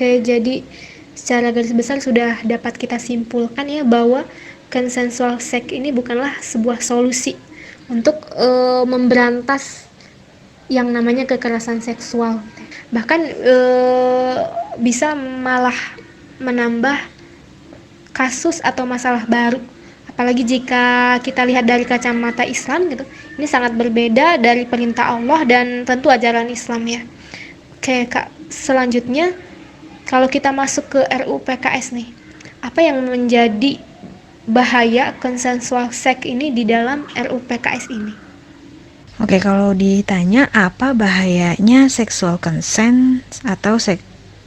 Oke, jadi secara garis besar sudah dapat kita simpulkan ya bahwa consensual sex ini bukanlah sebuah solusi untuk memberantas yang namanya kekerasan seksual. Bahkan bisa malah menambah kasus atau masalah baru. Apalagi jika kita lihat dari kacamata Islam gitu, ini sangat berbeda dari perintah Allah dan tentu ajaran Islam ya. Oke Kak, selanjutnya kalau kita masuk ke RUU PKS nih, apa yang menjadi bahaya consensual sex ini di dalam RUU PKS ini? Oke, kalau ditanya apa bahayanya sexual consent atau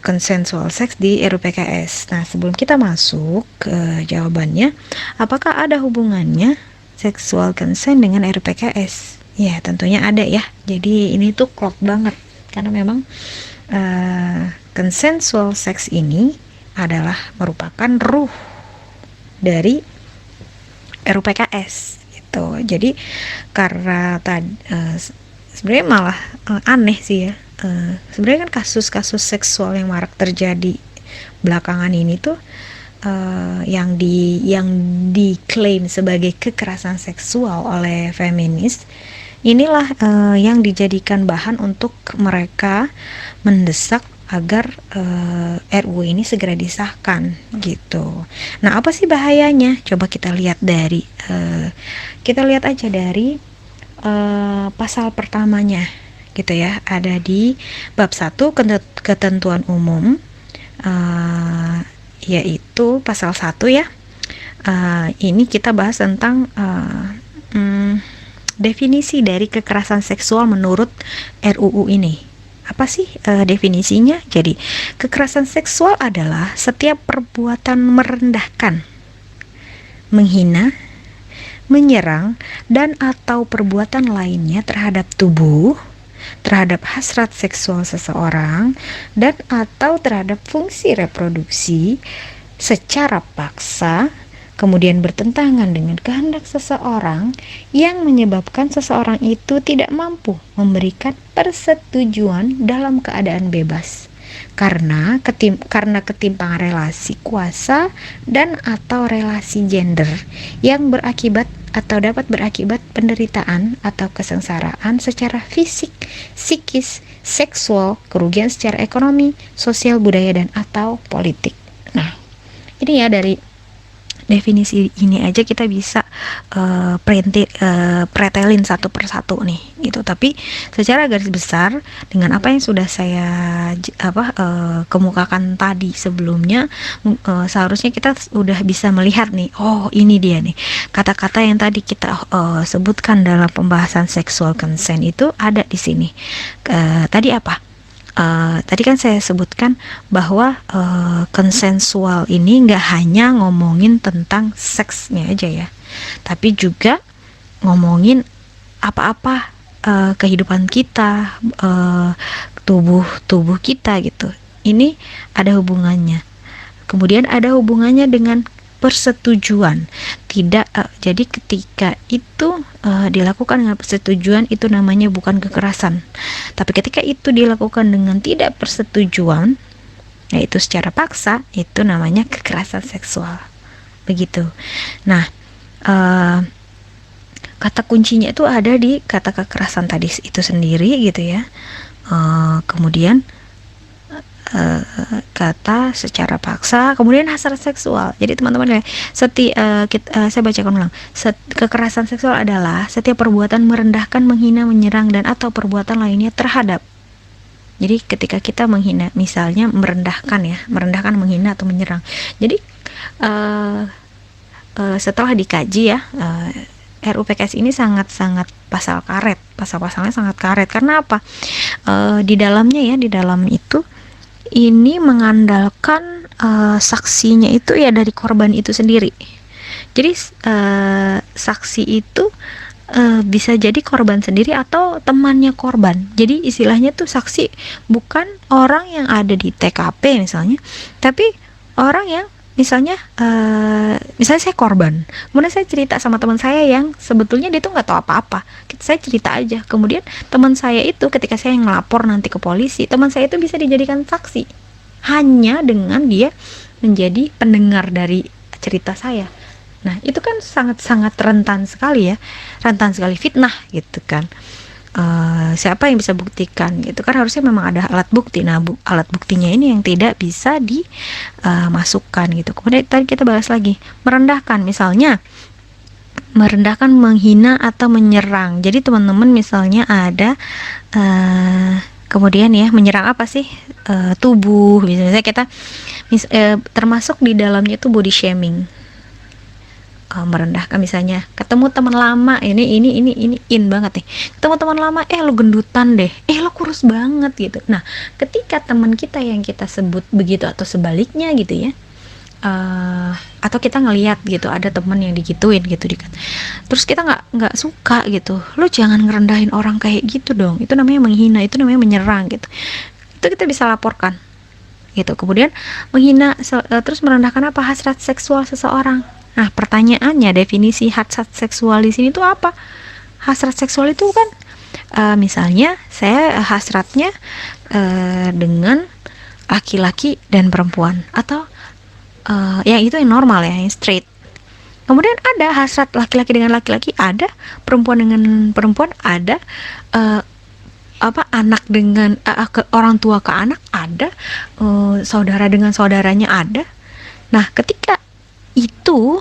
consensual sex di RUU PKS. Nah, sebelum kita masuk ke jawabannya, apakah ada hubungannya sexual consent dengan RUU PKS? Ya, tentunya ada ya. Jadi ini tuh klop banget karena memang consensual sex ini adalah merupakan ruh dari RUU PKS. Jadi karena sebenarnya malah aneh sih ya, sebenarnya kan kasus-kasus seksual yang marak terjadi belakangan ini tuh yang diklaim sebagai kekerasan seksual oleh feminis, inilah yang dijadikan bahan untuk mereka mendesak agar RUU ini segera disahkan gitu. Nah, apa sih bahayanya? Coba kita lihat aja dari pasal pertamanya gitu ya. Ada di bab 1 ketentuan umum, yaitu pasal 1 ya. Ini kita bahas tentang definisi dari kekerasan seksual menurut RUU ini. Apa sih definisinya? Jadi, kekerasan seksual adalah setiap perbuatan merendahkan, menghina, menyerang, dan atau perbuatan lainnya terhadap tubuh, terhadap hasrat seksual seseorang, dan atau terhadap fungsi reproduksi secara paksa, kemudian bertentangan dengan kehendak seseorang yang menyebabkan seseorang itu tidak mampu memberikan persetujuan dalam keadaan bebas karena ketimpangan relasi kuasa dan atau relasi gender yang berakibat atau dapat berakibat penderitaan atau kesengsaraan secara fisik, psikis, seksual, kerugian secara ekonomi, sosial, budaya, dan atau politik. Nah, ini ya dari definisi ini aja kita bisa pretelin satu persatu nih gitu. Tapi secara garis besar dengan apa yang sudah saya kemukakan tadi sebelumnya, seharusnya kita udah bisa melihat nih, oh ini dia nih kata-kata yang tadi kita sebutkan dalam pembahasan sexual consent itu ada di sini. Tadi apa? Tadi kan saya sebutkan bahwa konsensual ini nggak hanya ngomongin tentang seksnya aja ya, tapi juga ngomongin apa-apa kehidupan kita, tubuh kita gitu. Ini ada hubungannya. Kemudian ada hubungannya dengan persetujuan. Jadi ketika itu dilakukan dengan persetujuan, itu namanya bukan kekerasan. Tapi ketika itu dilakukan dengan tidak persetujuan, yaitu secara paksa, itu namanya kekerasan seksual. Begitu. Nah, kata kuncinya itu ada di kata kekerasan tadi itu sendiri gitu ya. Kemudian kata secara paksa, kemudian hasrat seksual. Jadi teman-teman saya bacakan ulang. Kekerasan seksual adalah setiap perbuatan merendahkan, menghina, menyerang, dan atau perbuatan lainnya terhadap. Jadi ketika kita menghina, misalnya merendahkan, menghina atau menyerang. Jadi setelah dikaji ya, RUU PKS ini sangat-sangat pasal-pasalnya sangat karet. Karena apa? Di dalam itu ini mengandalkan saksinya itu ya dari korban itu sendiri. Jadi saksi itu bisa jadi korban sendiri atau temannya korban. Jadi istilahnya tuh saksi bukan orang yang ada di TKP misalnya, tapi orang yang misalnya saya korban, kemudian saya cerita sama teman saya yang sebetulnya dia tuh nggak tahu apa-apa, saya cerita aja, kemudian teman saya itu ketika saya ngelapor nanti ke polisi, teman saya itu bisa dijadikan saksi. hanya dengan dia menjadi pendengar dari cerita saya. Nah, itu kan sangat-sangat rentan sekali ya, rentan sekali fitnah gitu kan. Siapa yang bisa buktikan gitu kan, harusnya memang ada alat bukti. Nah, alat buktinya ini yang tidak bisa dimasukkan gitu. Kemudian tadi kita bahas lagi merendahkan, misalnya merendahkan, menghina atau menyerang. Jadi teman-teman misalnya ada kemudian ya menyerang apa sih, tubuh, misalnya kita termasuk di dalamnya itu body shaming. Merendahkan, misalnya ketemu teman lama, ini in banget nih, ketemu teman lama, lo gendutan deh, lo kurus banget gitu. Nah, ketika teman kita yang kita sebut begitu atau sebaliknya gitu ya, atau kita ngelihat gitu ada teman yang digituin gitu, terus kita nggak suka gitu, lo jangan ngerendahin orang kayak gitu dong, itu namanya menghina, itu namanya menyerang gitu. Itu kita bisa laporkan gitu. Kemudian menghina terus merendahkan apa, hasrat seksual seseorang. Nah, pertanyaannya, definisi hasrat seksual di sini tuh apa? Hasrat seksual itu kan misalnya saya hasratnya dengan laki-laki dan perempuan, atau yang itu yang normal ya, yang straight. Kemudian ada hasrat laki-laki dengan laki-laki, ada perempuan dengan perempuan, ada anak dengan orang tua ke anak, ada saudara dengan saudaranya, ada. Nah, ketika itu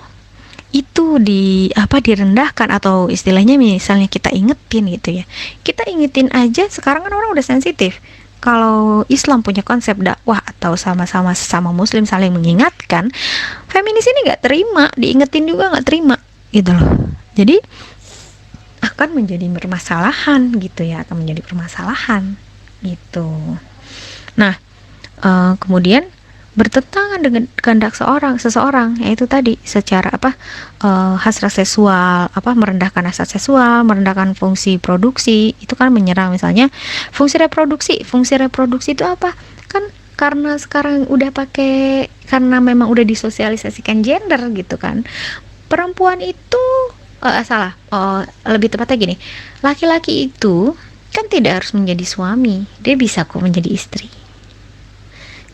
direndahkan, atau istilahnya misalnya kita ingetin gitu ya, kita ingetin aja. Sekarang kan orang udah sensitif. Kalau Islam punya konsep dakwah atau sama-sama sesama muslim saling mengingatkan, feminis ini nggak terima, diingetin juga nggak terima gitu loh. Jadi akan menjadi permasalahan gitu ya, akan menjadi permasalahan gitu. Nah, kemudian bertentangan dengan kehendak seseorang, yaitu tadi secara hasrat seksual, merendahkan hasrat seksual, merendahkan fungsi produksi, itu kan menyerang. Misalnya fungsi reproduksi itu apa? Kan karena sekarang udah karena memang udah disosialisasikan gender gitu kan, perempuan itu lebih tepatnya gini, laki-laki itu kan tidak harus menjadi suami, dia bisa kok menjadi istri.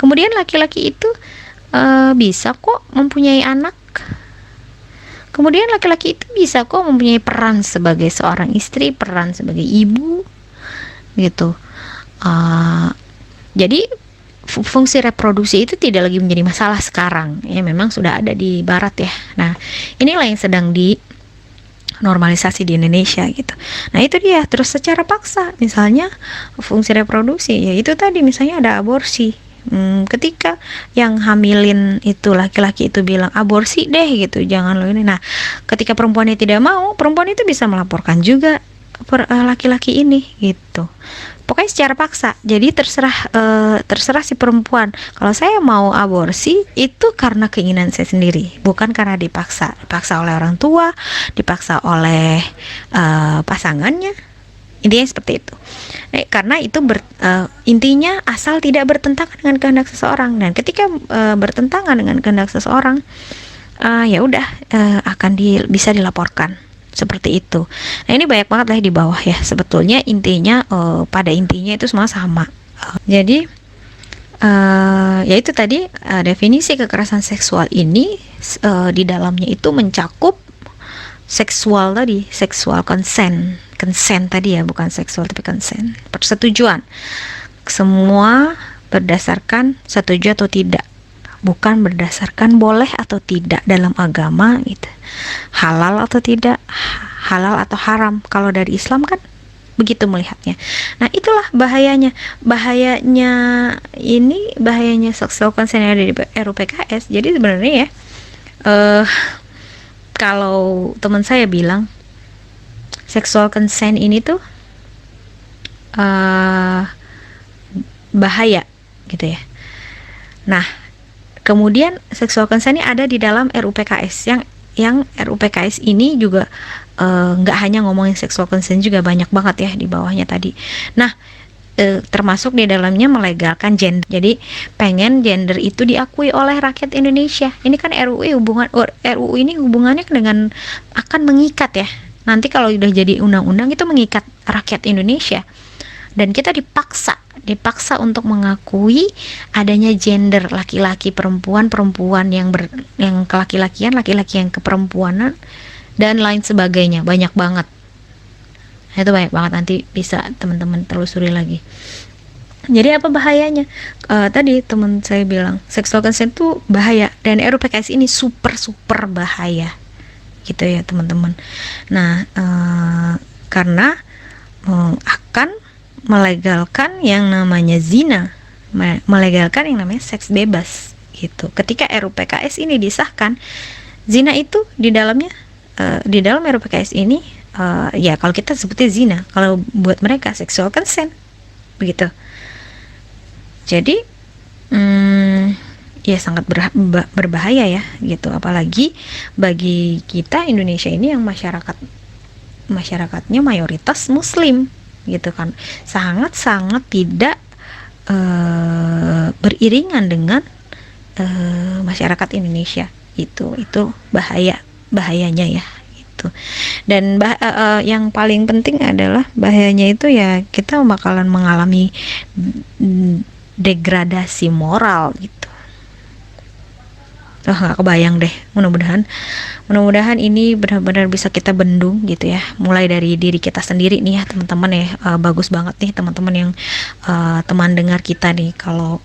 Kemudian laki-laki itu bisa kok mempunyai anak. Kemudian laki-laki itu bisa kok mempunyai peran sebagai seorang istri, peran sebagai ibu, gitu. Jadi fungsi reproduksi itu tidak lagi menjadi masalah sekarang. Ya, memang sudah ada di Barat ya. Nah, inilah yang sedang normalisasi di Indonesia gitu. Nah, itu dia. Terus secara paksa, misalnya fungsi reproduksi, ya itu tadi, misalnya ada aborsi. Ketika yang hamilin itu laki-laki itu bilang aborsi deh gitu, jangan lo ini. Nah, ketika perempuannya tidak mau, perempuan itu bisa melaporkan juga laki-laki ini gitu. Pokoknya secara paksa. Jadi terserah si perempuan. Kalau saya mau aborsi itu karena keinginan saya sendiri, bukan karena dipaksa oleh orang tua, dipaksa oleh pasangannya. Intinya seperti itu. Karena itu intinya asal tidak bertentangan dengan kehendak seseorang. Dan ketika bertentangan dengan kehendak seseorang, ya udah akan bisa dilaporkan seperti itu. Nah, ini banyak banget lah di bawah ya. Sebetulnya intinya pada intinya itu semua sama. Jadi ya itu tadi definisi kekerasan seksual ini di dalamnya itu mencakup seksual tadi, seksual consent tadi ya, bukan seksual tapi consent, persetujuan. Semua berdasarkan setuju atau tidak, bukan berdasarkan boleh atau tidak dalam agama gitu, halal atau tidak, halal atau haram. Kalau dari Islam kan begitu melihatnya. Nah, itulah bahayanya seksual consent yang ada di RUU PKS. Jadi sebenarnya ya, kalau teman saya bilang sexual consent ini tuh bahaya gitu ya. Nah, kemudian sexual consent ini ada di dalam RUU PKS, yang RUU PKS ini juga nggak hanya ngomongin sexual consent, juga banyak banget ya di bawahnya tadi. Nah, termasuk di dalamnya melegalkan gender. Jadi pengen gender itu diakui oleh rakyat Indonesia. Ini kan RUU ini hubungannya dengan akan mengikat ya. Nanti kalau udah jadi undang-undang itu mengikat rakyat Indonesia, dan kita dipaksa dipaksa untuk mengakui adanya gender, laki-laki perempuan, perempuan yang ke-laki-lakian, laki-laki yang keperempuanan, dan lain sebagainya. Banyak banget. Itu banyak banget, nanti bisa teman-teman telusuri lagi. Jadi apa bahayanya? Tadi teman saya bilang sexual consent itu bahaya, dan RUU PKS ini super bahaya gitu ya teman-teman. Nah, karena akan melegalkan yang namanya zina, melegalkan yang namanya seks bebas gitu. Ketika RUU PKS ini disahkan, zina itu di dalamnya, di dalam RUU PKS ini, ya kalau kita sebutnya zina, kalau buat mereka sexual consent begitu. Jadi ya sangat berbahaya ya gitu, apalagi bagi kita Indonesia ini yang masyarakatnya mayoritas Muslim gitu kan, sangat tidak beriringan dengan masyarakat Indonesia. Itu bahayanya ya gitu. Dan yang paling penting adalah bahayanya itu ya kita bakalan mengalami degradasi moral gitu. Nggak kebayang deh, mudah-mudahan ini benar-benar bisa kita bendung gitu ya, mulai dari diri kita sendiri nih ya teman-teman ya. Bagus banget nih teman-teman yang teman dengar kita nih, kalau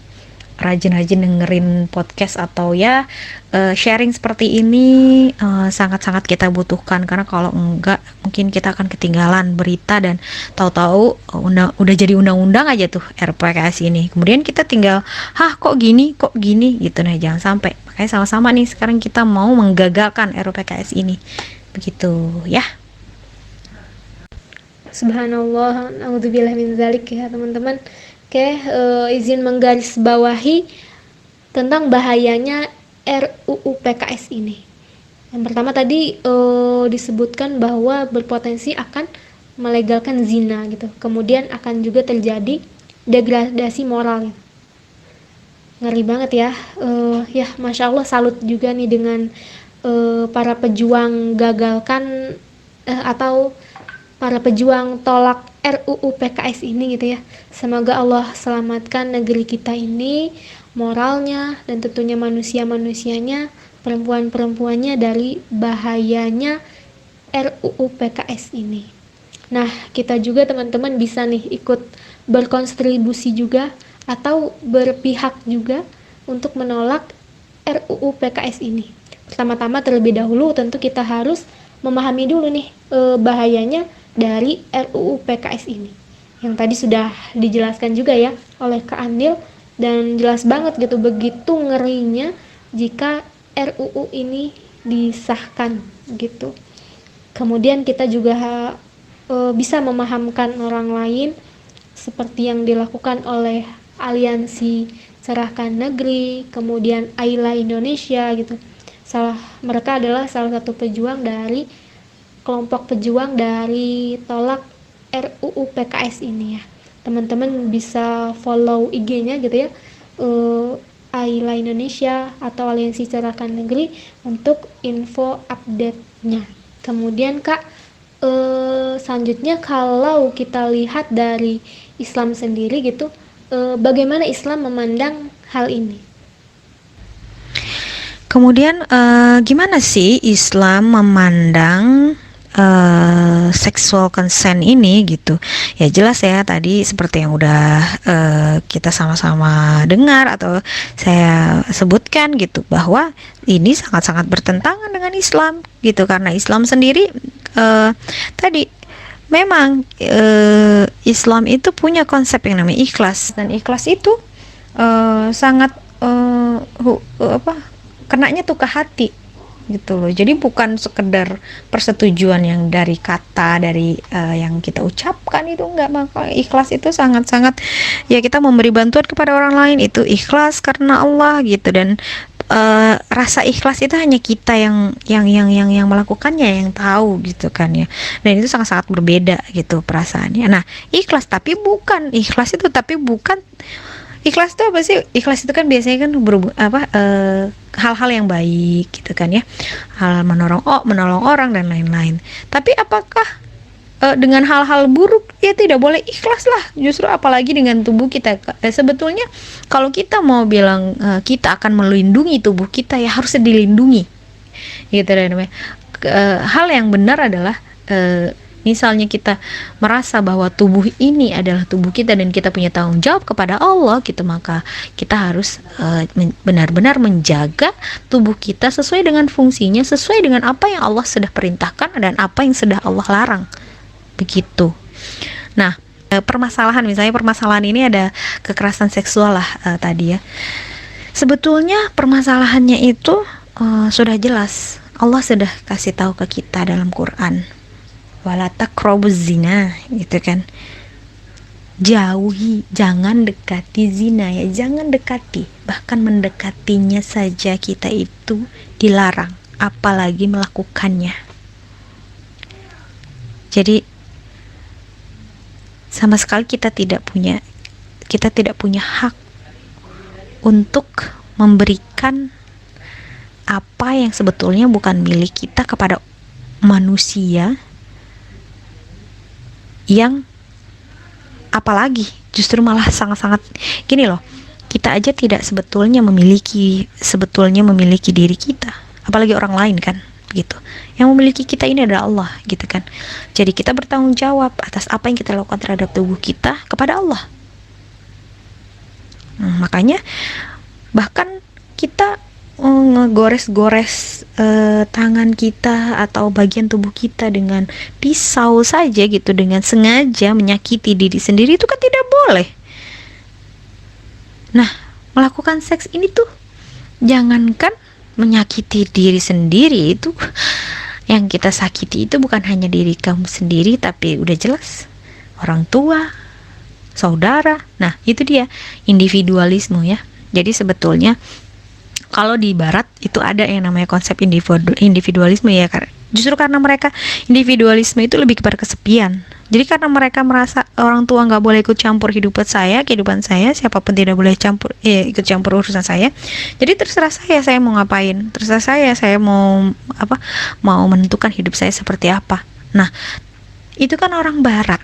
rajin-rajin dengerin podcast atau ya sharing seperti ini, sangat-sangat kita butuhkan, karena kalau enggak mungkin kita akan ketinggalan berita dan tahu-tahu udah jadi undang-undang aja tuh RPKS ini, kemudian kita tinggal kok gini gitu. Nah jangan sampai, makanya sama-sama nih sekarang kita mau menggagalkan RPKS ini begitu ya. Subhanallah, naudzubillah min zalik ya teman-teman. Oke, izin menggarisbawahi tentang bahayanya RUU PKS ini. Yang pertama tadi disebutkan bahwa berpotensi akan melegalkan zina gitu. Kemudian akan juga terjadi degradasi moral. Gitu. Ngeri banget ya. Ya, Masya Allah, salut juga nih dengan para pejuang gagalkan atau para pejuang tolak RUU PKS ini gitu ya. Semoga Allah selamatkan negeri kita ini, moralnya, dan tentunya manusia-manusianya, perempuan-perempuannya dari bahayanya RUU PKS ini. Nah, kita juga teman-teman bisa nih ikut berkontribusi juga atau berpihak juga untuk menolak RUU PKS ini. Pertama-tama terlebih dahulu tentu kita harus memahami dulu nih bahayanya dari RUU PKS ini, yang tadi sudah dijelaskan juga ya oleh Kak Andil, dan jelas banget gitu begitu ngerinya jika RUU ini disahkan gitu. Kemudian kita juga bisa memahamkan orang lain seperti yang dilakukan oleh Aliansi Cerahkan Negeri, kemudian Ayla Indonesia gitu. Mereka adalah salah satu pejuang dari kelompok pejuang dari tolak RUU PKS ini ya. Teman-teman bisa follow IG-nya gitu ya, Ayla Indonesia atau Aliansi Cerahkan Negeri untuk info update-nya. Kemudian Kak, selanjutnya kalau kita lihat dari Islam sendiri gitu, bagaimana Islam memandang hal ini? Kemudian gimana sih Islam memandang sexual consent ini gitu ya? Jelas ya tadi seperti yang udah kita sama-sama dengar atau saya sebutkan gitu, bahwa ini sangat-sangat bertentangan dengan Islam gitu, karena Islam sendiri tadi memang Islam itu punya konsep yang namanya ikhlas, dan ikhlas itu sangat kenanya tuh ke hati gitu loh. Jadi bukan sekedar persetujuan yang dari kata, dari yang kita ucapkan itu enggak. Maka ikhlas itu sangat-sangat ya, kita memberi bantuan kepada orang lain itu ikhlas karena Allah gitu. Dan rasa ikhlas itu hanya kita yang melakukannya yang tahu gitu kan ya. Dan itu sangat-sangat berbeda gitu perasaannya. Nah, ikhlas ikhlas itu apa sih? Ikhlas itu kan biasanya kan hal-hal yang baik gitu kan ya, hal menolong orang dan lain-lain. Tapi apakah dengan hal-hal buruk, ya tidak boleh ikhlas lah. Justru apalagi dengan tubuh kita. Sebetulnya kalau kita mau bilang kita akan melindungi tubuh kita, ya harus dilindungi, gitu namanya. Hal yang benar adalah misalnya kita merasa bahwa tubuh ini adalah tubuh kita dan kita punya tanggung jawab kepada Allah gitu, maka kita harus benar-benar menjaga tubuh kita sesuai dengan fungsinya, sesuai dengan apa yang Allah sudah perintahkan dan apa yang sudah Allah larang, begitu. Nah, permasalahan ini ada kekerasan seksual lah tadi ya. Sebetulnya permasalahannya itu sudah jelas, Allah sudah kasih tahu ke kita dalam Quran, wala taqrabuz zina, gitu kan. Jauhi, jangan dekati zina, ya jangan dekati, bahkan mendekatinya saja kita itu dilarang, apalagi melakukannya. Jadi sama sekali kita tidak punya hak untuk memberikan apa yang sebetulnya bukan milik kita kepada manusia, yang apalagi justru malah sangat-sangat gini loh, kita aja tidak sebetulnya memiliki diri kita, apalagi orang lain kan, gitu. Yang memiliki kita ini adalah Allah, gitu kan. Jadi kita bertanggung jawab atas apa yang kita lakukan terhadap tubuh kita kepada Allah. Makanya bahkan kita ngegores-gores tangan kita atau bagian tubuh kita dengan pisau saja gitu, dengan sengaja menyakiti diri sendiri, itu kan tidak boleh. Nah, melakukan seks ini tuh jangankan menyakiti diri sendiri, itu yang kita sakiti itu bukan hanya diri kamu sendiri, tapi udah jelas orang tua, saudara. Nah, itu dia individualisme ya. Jadi sebetulnya kalau di barat itu ada yang namanya konsep individualisme ya, justru karena mereka individualisme itu lebih kepada kesepian. Jadi karena mereka merasa orang tua nggak boleh ikut campur kehidupan saya, siapapun tidak boleh ikut campur urusan saya. Jadi terserah saya mau ngapain, terserah saya mau menentukan hidup saya seperti apa. Nah, itu kan orang barat.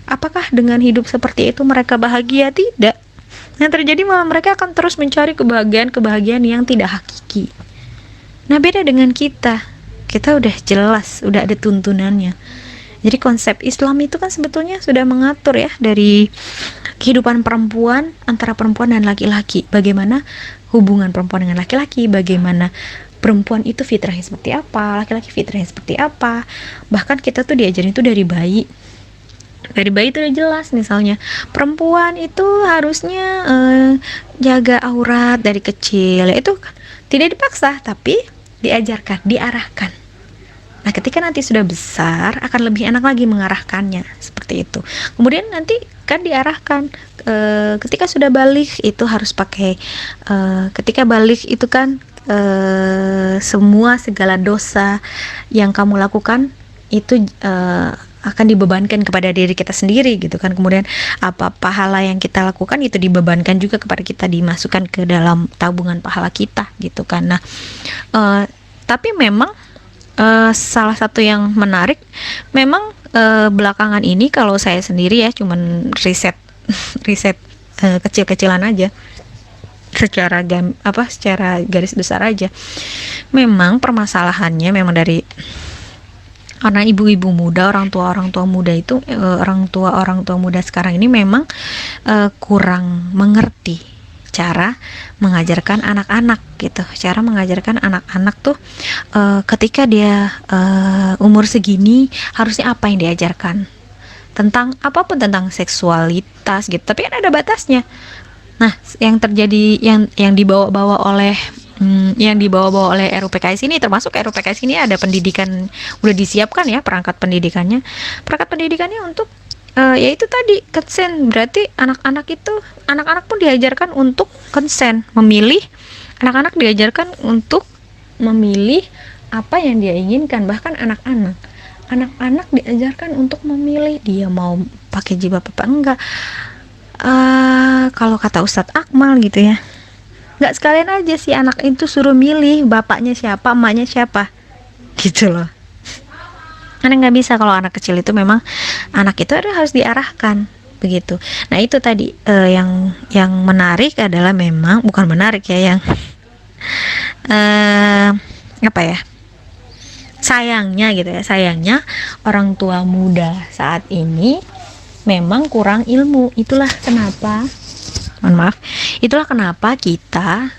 Apakah dengan hidup seperti itu mereka bahagia? Tidak. Yang terjadi malah mereka akan terus mencari kebahagiaan yang tidak hakiki. Nah, beda dengan kita udah jelas, udah ada tuntunannya. Jadi konsep Islam itu kan sebetulnya sudah mengatur ya, dari kehidupan perempuan, antara perempuan dan laki-laki, bagaimana hubungan perempuan dengan laki-laki, bagaimana perempuan itu fitrahnya seperti apa, laki-laki fitrahnya seperti apa. Bahkan kita tuh diajarin itu dari bayi itu udah jelas, misalnya perempuan itu harusnya jaga aurat dari kecil, itu tidak dipaksa tapi diajarkan, diarahkan. Nah, ketika nanti sudah besar akan lebih enak lagi mengarahkannya, seperti itu. Kemudian nanti kan diarahkan ketika sudah balik itu harus pakai ketika balik itu kan segala dosa yang kamu lakukan itu akan dibebankan kepada diri kita sendiri gitu kan. Kemudian apa pahala yang kita lakukan itu dibebankan juga kepada kita, dimasukkan ke dalam tabungan pahala kita gitu kan. Nah, tapi memang salah satu yang menarik memang belakangan ini, kalau saya sendiri ya cuman riset kecil-kecilan aja, secara garis besar aja, memang permasalahannya memang dari karena ibu-ibu muda, orang tua muda itu orang tua muda sekarang ini memang kurang mengerti cara mengajarkan anak-anak gitu. Cara mengajarkan anak-anak tuh ketika dia umur segini harusnya apa yang diajarkan, tentang apapun, tentang seksualitas gitu. Tapi kan ada batasnya. Nah, yang terjadi yang dibawa-bawa oleh RUPKS ini, termasuk RUPKS ini ada pendidikan, udah disiapkan ya perangkat pendidikannya untuk yaitu tadi consent. Berarti anak-anak pun diajarkan untuk consent, memilih. Anak-anak diajarkan untuk memilih apa yang dia inginkan. Bahkan anak-anak diajarkan untuk memilih dia mau pakai jilbab apa enggak. Kalau kata Ustadz Akmal gitu ya, nggak sekalian aja si anak itu suruh milih bapaknya siapa, emaknya siapa, gitu loh. Karena nggak bisa, kalau anak kecil itu memang anak itu harus diarahkan begitu. Nah itu tadi yang menarik adalah, memang bukan menarik ya, yang eh, apa ya, sayangnya gitu ya, sayangnya orang tua muda saat ini memang kurang ilmu. Itulah kenapa, mohon maaf, itulah kenapa kita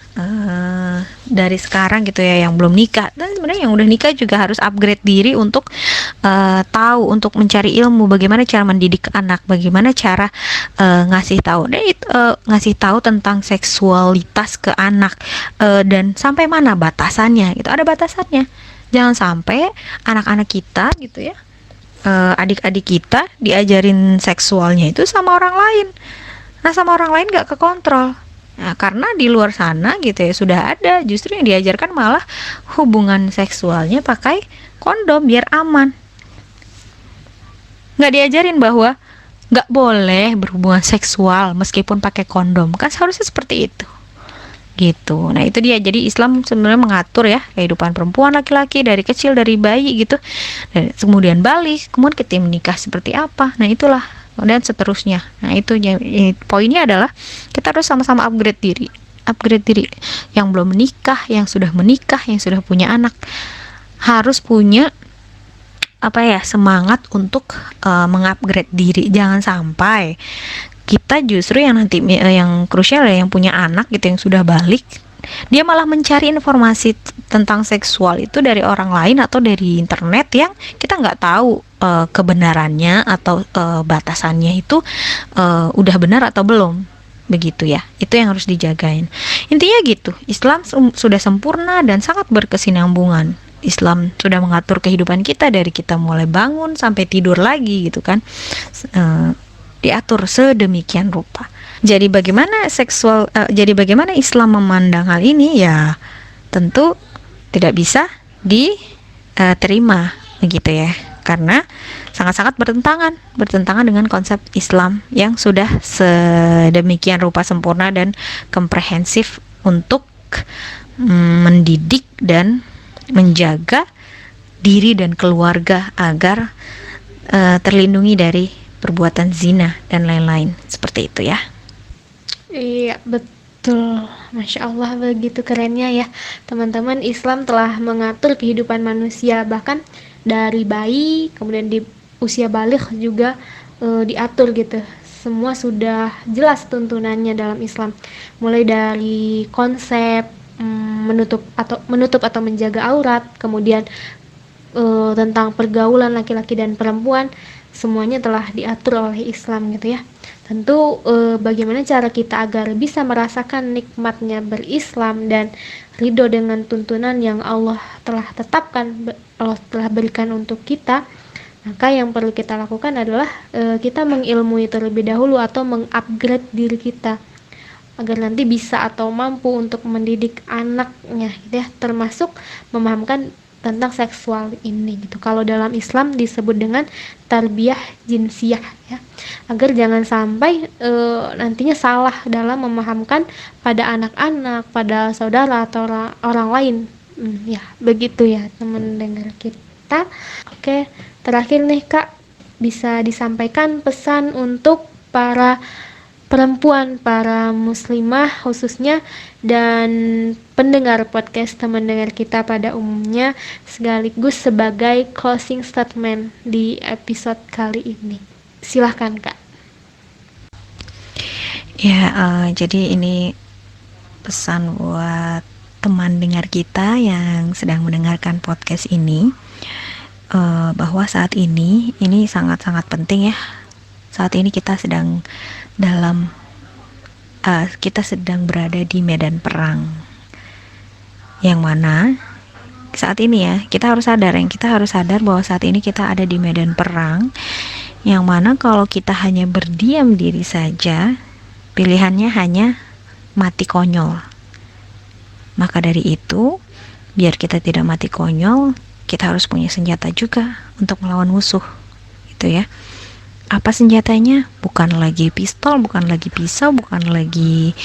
dari sekarang gitu ya, yang belum nikah, dan sebenarnya yang udah nikah juga harus upgrade diri untuk tahu, untuk mencari ilmu bagaimana cara mendidik anak, bagaimana cara ngasih tahu, dan ngasih tahu tentang seksualitas ke anak, dan sampai mana batasannya gitu. Ada batasannya, jangan sampai anak-anak kita gitu ya, adik-adik kita diajarin seksualnya itu sama orang lain. Nah, sama orang lain gak kekontrol. Nah, karena di luar sana gitu ya, sudah ada justru yang diajarkan malah hubungan seksualnya pakai kondom biar aman. Nggak diajarin bahwa nggak boleh berhubungan seksual meskipun pakai kondom. Kan seharusnya seperti itu. Gitu. Nah, itu dia. Jadi Islam sebenarnya mengatur ya kehidupan perempuan, laki-laki dari kecil, dari bayi gitu. Dan kemudian balik, kemudian ketika menikah seperti apa. Nah, itulah, dan seterusnya. Nah, itu poinnya adalah kita harus sama-sama upgrade diri. Upgrade diri. Yang belum menikah, yang sudah menikah, yang sudah punya anak, harus punya apa ya, semangat untuk mengupgrade diri. Jangan sampai kita justru yang nanti yang krusial ya, yang punya anak gitu, yang sudah balik, dia malah mencari informasi tentang seksual itu dari orang lain atau dari internet yang kita nggak tahu kebenarannya atau batasannya itu udah benar atau belum, begitu ya. Itu yang harus dijagain. Intinya gitu, Islam sudah sempurna dan sangat berkesinambungan. Islam sudah mengatur kehidupan kita dari kita mulai bangun sampai tidur lagi gitu kan, diatur sedemikian rupa. Jadi bagaimana Islam memandang hal ini, ya tentu tidak bisa diterima begitu ya, karena sangat-sangat bertentangan dengan konsep Islam yang sudah sedemikian rupa sempurna dan komprehensif untuk mendidik dan menjaga diri dan keluarga agar terlindungi dari perbuatan zina dan lain-lain, seperti itu ya. Iya, betul. Masya Allah, begitu kerennya ya. Teman-teman, Islam telah mengatur kehidupan manusia, bahkan dari bayi, kemudian di usia balik juga diatur gitu. Semua sudah jelas tuntunannya dalam Islam. Mulai dari konsep menutup atau menjaga aurat, kemudian tentang pergaulan laki-laki dan perempuan, semuanya telah diatur oleh Islam gitu ya. Tentu bagaimana cara kita agar bisa merasakan nikmatnya berislam dan ridho dengan tuntunan yang Allah telah tetapkan, Allah telah berikan untuk kita. Maka yang perlu kita lakukan adalah kita mengilmui terlebih dahulu atau mengupgrade diri kita agar nanti bisa atau mampu untuk mendidik anaknya gitu ya, termasuk memahamkan tentang seksual ini gitu. Kalau dalam Islam disebut dengan tarbiyah jinsiyah ya, agar jangan sampai nantinya salah dalam memahamkan pada anak-anak, pada saudara atau orang lain. Ya begitu ya teman dengar kita. Oke, terakhir nih Kak, bisa disampaikan pesan untuk para perempuan, para muslimah khususnya, dan pendengar podcast teman dengar kita pada umumnya, sekaligus sebagai closing statement di episode kali ini. Silahkan Kak. Ya, jadi ini pesan buat teman dengar kita yang sedang mendengarkan podcast ini, bahwa saat ini sangat-sangat penting ya. Saat ini kita sedang berada di medan perang, yang mana saat ini ya kita harus sadar bahwa saat ini kita ada di medan perang, yang mana kalau kita hanya berdiam diri saja, pilihannya hanya mati konyol. Maka dari itu, biar kita tidak mati konyol, kita harus punya senjata juga untuk melawan musuh, gitu ya. Apa senjatanya? Bukan lagi pistol, bukan lagi pisau, bukan lagi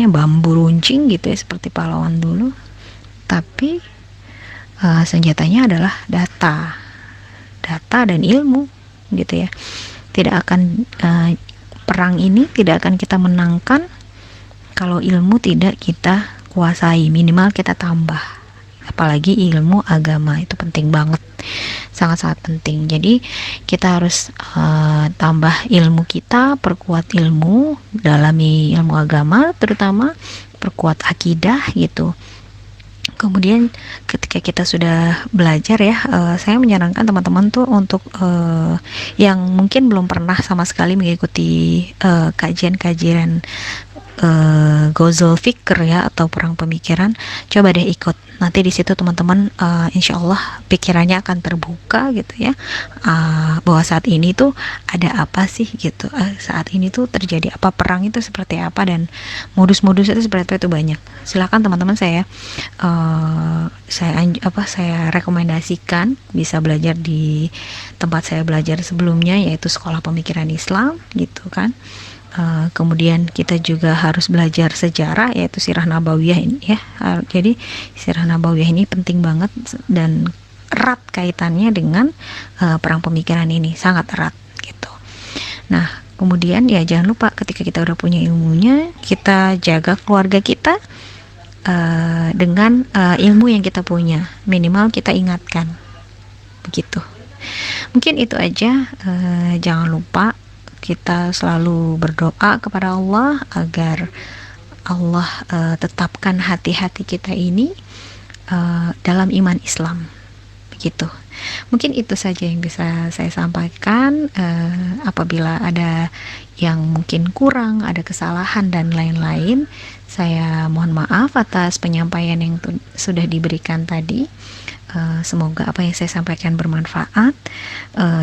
bambu runcing gitu ya seperti pahlawan dulu, tapi senjatanya adalah data dan ilmu gitu ya. Tidak akan perang ini tidak akan kita menangkan kalau ilmu tidak kita kuasai, minimal kita tambah. Apalagi ilmu agama itu penting banget, sangat-sangat penting. Jadi kita harus tambah ilmu kita, perkuat ilmu, dalami ilmu agama, terutama perkuat akidah gitu. Kemudian ketika kita sudah belajar ya, saya menyarankan teman-teman tuh untuk yang mungkin belum pernah sama sekali mengikuti kajian-kajian Ghazal Fikr ya, atau perang pemikiran, coba deh ikut. Nanti di situ teman-teman insya Allah pikirannya akan terbuka gitu ya, bahwa saat ini tuh ada apa sih gitu, saat ini tuh terjadi apa, perang itu seperti apa, dan modus-modus itu seperti apa, itu banyak. Silakan teman-teman, saya rekomendasikan bisa belajar di tempat saya belajar sebelumnya, yaitu Sekolah Pemikiran Islam gitu kan. Kemudian kita juga harus belajar sejarah, yaitu Sirah Nabawiyah ini ya. Jadi Sirah Nabawiyah ini penting banget dan erat kaitannya dengan perang pemikiran ini, sangat erat gitu. Nah, kemudian ya jangan lupa ketika kita udah punya ilmunya, kita jaga keluarga kita dengan ilmu yang kita punya, minimal kita ingatkan begitu. Mungkin itu aja. Jangan lupa kita selalu berdoa kepada Allah agar Allah tetapkan hati-hati kita ini dalam iman Islam begitu. Mungkin itu saja yang bisa saya sampaikan. Apabila ada yang mungkin kurang, ada kesalahan dan lain-lain, saya mohon maaf atas penyampaian yang sudah diberikan tadi. Semoga apa yang saya sampaikan bermanfaat.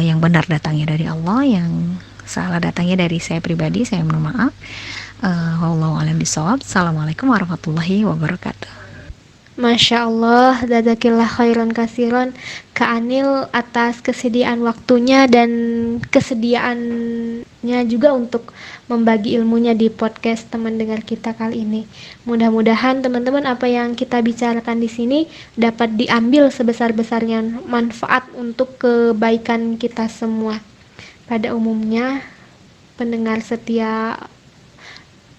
Yang benar datangnya dari Allah, yang salah datangnya dari saya pribadi, saya mohon maaf. Wallahu a'lam bishawab. Assalamualaikum warahmatullahi wabarakatuh. Masya Allah, jazakillah khairan kasiron Kak Anil atas kesediaan waktunya dan kesediaannya juga untuk membagi ilmunya di podcast teman dengar kita kali ini. Mudah-mudahan teman-teman apa yang kita bicarakan di sini dapat diambil sebesar-besarnya manfaat untuk kebaikan kita semua. Pada umumnya pendengar setia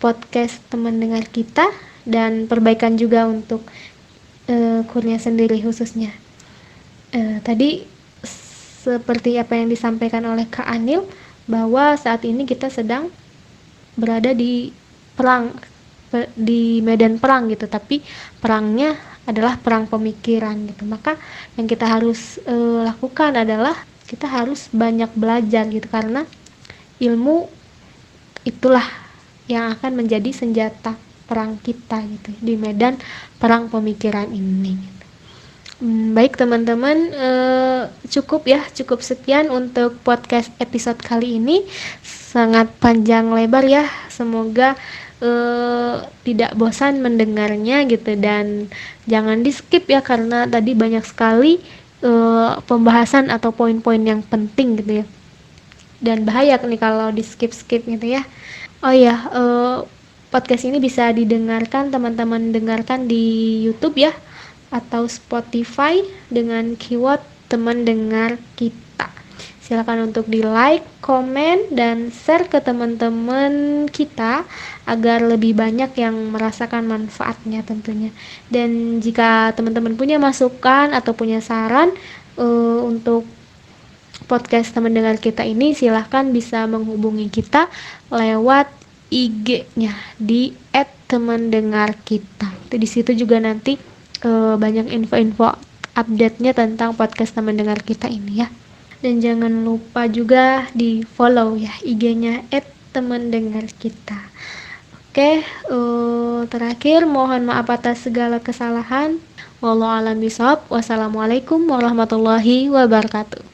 podcast teman dengar kita, dan perbaikan juga untuk Kurnia sendiri khususnya. Tadi seperti apa yang disampaikan oleh Kak Anil, bahwa saat ini kita sedang berada di perang, di medan perang gitu, tapi perangnya adalah perang pemikiran gitu. Maka yang kita harus lakukan adalah kita harus banyak belajar gitu, karena ilmu itulah yang akan menjadi senjata perang kita gitu di medan perang pemikiran ini. Baik teman-teman, cukup sekian untuk podcast episode kali ini. Sangat panjang lebar ya, semoga tidak bosan mendengarnya gitu, dan jangan di skip ya, karena tadi banyak sekali pembahasan atau poin-poin yang penting gitu ya, dan bahaya nih kalau di skip gitu ya. Oh ya, podcast ini bisa didengarkan, teman-teman dengarkan di YouTube ya, atau Spotify dengan keyword teman dengar kita. Silakan untuk di like, komen, dan share ke teman-teman kita agar lebih banyak yang merasakan manfaatnya tentunya. Dan jika teman-teman punya masukan atau punya saran untuk podcast teman dengar kita ini, silahkan bisa menghubungi kita lewat IG-nya di @temandengarkita. Itu di situ juga nanti banyak info-info update-nya tentang podcast teman dengar kita ini ya. Dan jangan lupa juga di follow ya IG-nya @temandengarkita. Oke, terakhir mohon maaf atas segala kesalahan. Wallahu a'lam bishawab. Wassalamualaikum warahmatullahi wabarakatuh.